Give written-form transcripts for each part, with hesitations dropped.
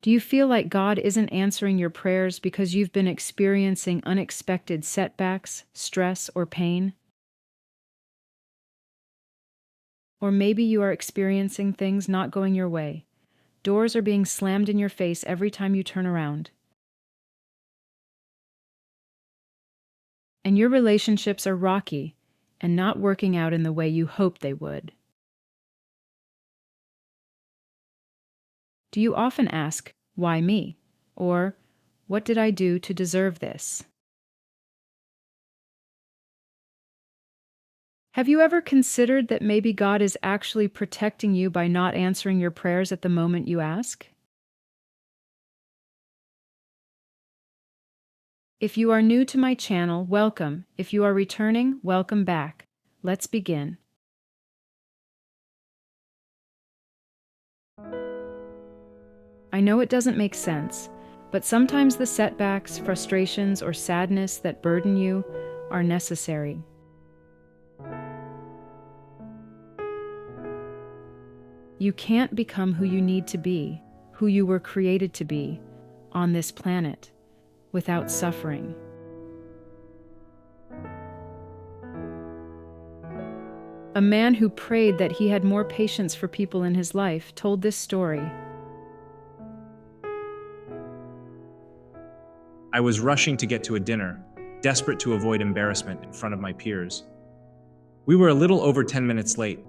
Do you feel like God isn't answering your prayers because you've been experiencing unexpected setbacks, stress, or pain? Or maybe you are experiencing things not going your way. Doors are being slammed in your face every time you turn around. And your relationships are rocky and not working out in the way you hoped they would. Do you often ask, "Why me?" Or, "What did I do to deserve this?" Have you ever considered that maybe God is actually protecting you by not answering your prayers at the moment you ask? If you are new to my channel, welcome. If you are returning, welcome back. Let's begin. I know it doesn't make sense, but sometimes the setbacks, frustrations, or sadness that burden you are necessary. You can't become who you need to be, who you were created to be, on this planet, without suffering. A man who prayed that he had more patience for people in his life told this story. I was rushing to get to a dinner, desperate to avoid embarrassment in front of my peers. We were a little over 10 minutes late.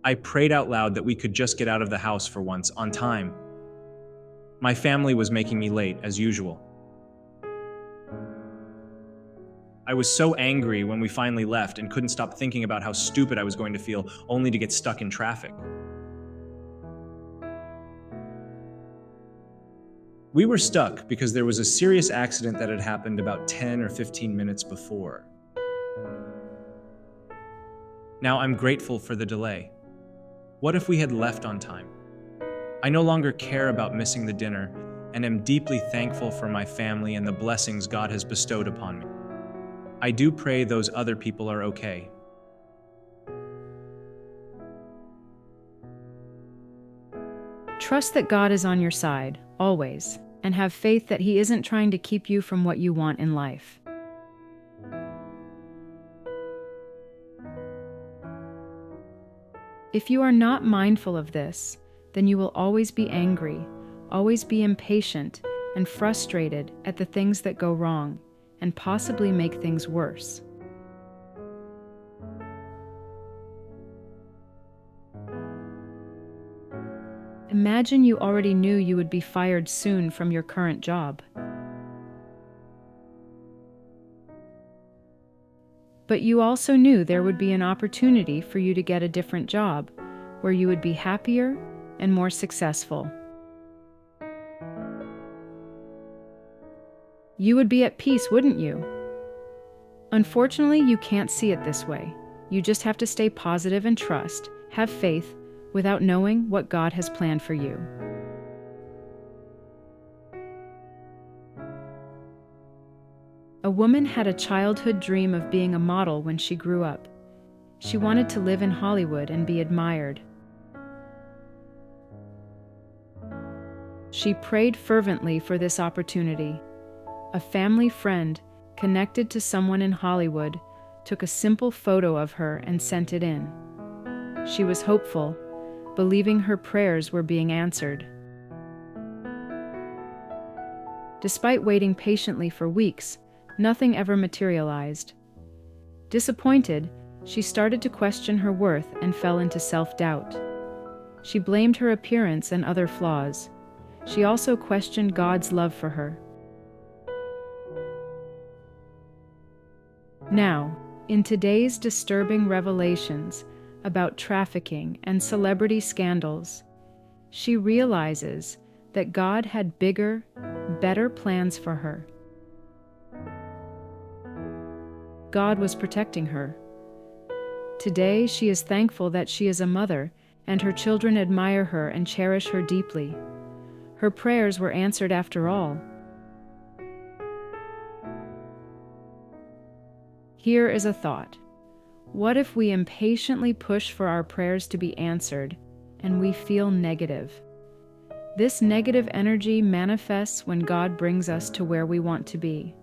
I prayed out loud that we could just get out of the house for once, on time. My family was making me late, as usual. I was so angry when we finally left and couldn't stop thinking about how stupid I was going to feel, only to get stuck in traffic. We were stuck because there was a serious accident that had happened about 10 or 15 minutes before. Now I'm grateful for the delay. What if we had left on time? I no longer care about missing the dinner and am deeply thankful for my family and the blessings God has bestowed upon me. I do pray those other people are okay. Trust that God is on your side, always, and have faith that He isn't trying to keep you from what you want in life. If you are not mindful of this, then you will always be angry, always be impatient, and frustrated at the things that go wrong, and possibly make things worse. Imagine you already knew you would be fired soon from your current job. But you also knew there would be an opportunity for you to get a different job, where you would be happier and more successful. You would be at peace, wouldn't you? Unfortunately, you can't see it this way. You just have to stay positive and trust, have faith, without knowing what God has planned for you. A woman had a childhood dream of being a model when she grew up. She wanted to live in Hollywood and be admired. She prayed fervently for this opportunity. A family friend, connected to someone in Hollywood, took a simple photo of her and sent it in. She was hopeful, believing her prayers were being answered. Despite waiting patiently for weeks, nothing ever materialized. Disappointed, she started to question her worth and fell into self-doubt. She blamed her appearance and other flaws. She also questioned God's love for her. Now, in today's disturbing revelations about trafficking and celebrity scandals, she realizes that God had bigger, better plans for her. God was protecting her. Today, she is thankful that she is a mother, and her children admire her and cherish her deeply. Her prayers were answered after all. Here is a thought. What if we impatiently push for our prayers to be answered, and we feel negative? This negative energy manifests when God brings us to where we want to be.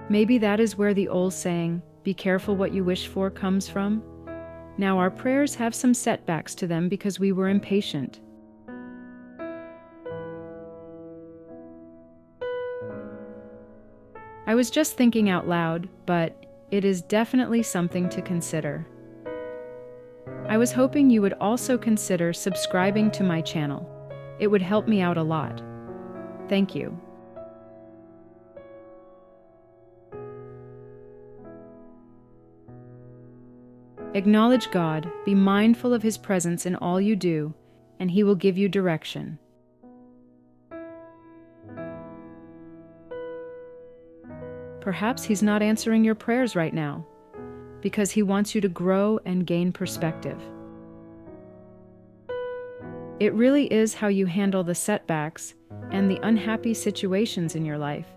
Maybe that is where the old saying, "Be careful what you wish for," comes from. Now our prayers have some setbacks to them because we were impatient. I was just thinking out loud, but it is definitely something to consider. I was hoping you would also consider subscribing to my channel. It would help me out a lot. Thank you. Acknowledge God, be mindful of His presence in all you do, and He will give you direction. Perhaps He's not answering your prayers right now, because He wants you to grow and gain perspective. It really is how you handle the setbacks and the unhappy situations in your life,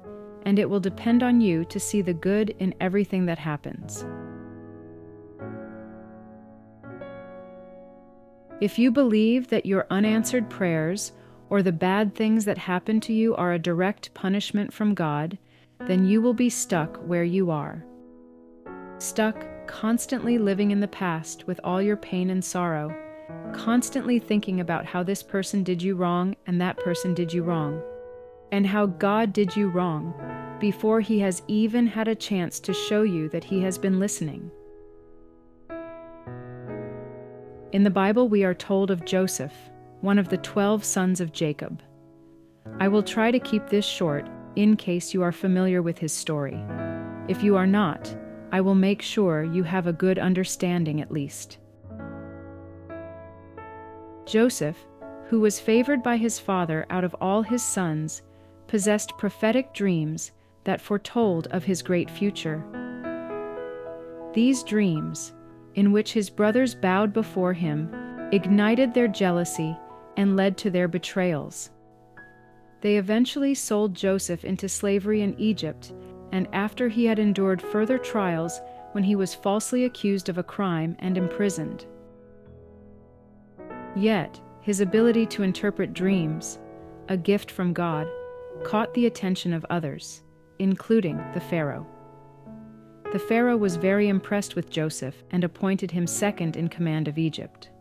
and it will depend on you to see the good in everything that happens. If you believe that your unanswered prayers or the bad things that happen to you are a direct punishment from God, then you will be stuck where you are. Stuck, constantly living in the past with all your pain and sorrow, constantly thinking about how this person did you wrong and that person did you wrong, and how God did you wrong before He has even had a chance to show you that He has been listening. In the Bible, we are told of Joseph, one of the 12 sons of Jacob. I will try to keep this short in case you are familiar with his story. If you are not, I will make sure you have a good understanding at least. Joseph, who was favored by his father out of all his sons, possessed prophetic dreams that foretold of his great future. These dreams, in which his brothers bowed before him, ignited their jealousy and led to their betrayals. They eventually sold Joseph into slavery in Egypt, and after he had endured further trials when he was falsely accused of a crime and imprisoned. Yet, his ability to interpret dreams, a gift from God, caught the attention of others, including the Pharaoh. The Pharaoh was very impressed with Joseph and appointed him second in command of Egypt.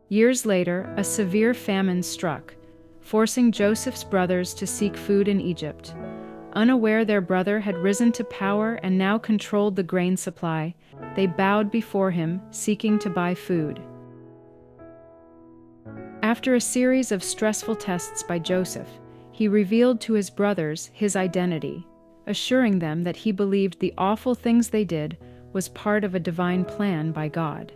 Years later, a severe famine struck, forcing Joseph's brothers to seek food in Egypt. Unaware their brother had risen to power and now controlled the grain supply, they bowed before him, seeking to buy food. After a series of stressful tests by Joseph, he revealed to his brothers his identity, assuring them that he believed the awful things they did was part of a divine plan by God.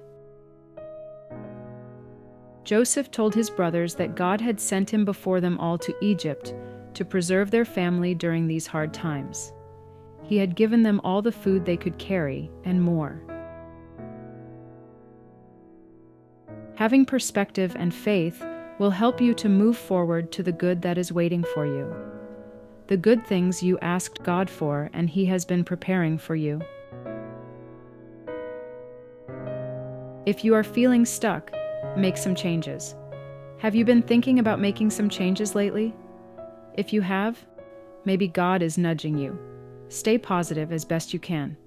Joseph told his brothers that God had sent him before them all to Egypt to preserve their family during these hard times. He had given them all the food they could carry and more. Having perspective and faith will help you to move forward to the good that is waiting for you. The good things you asked God for and He has been preparing for you. If you are feeling stuck, make some changes. Have you been thinking about making some changes lately? If you have, maybe God is nudging you. Stay positive as best you can.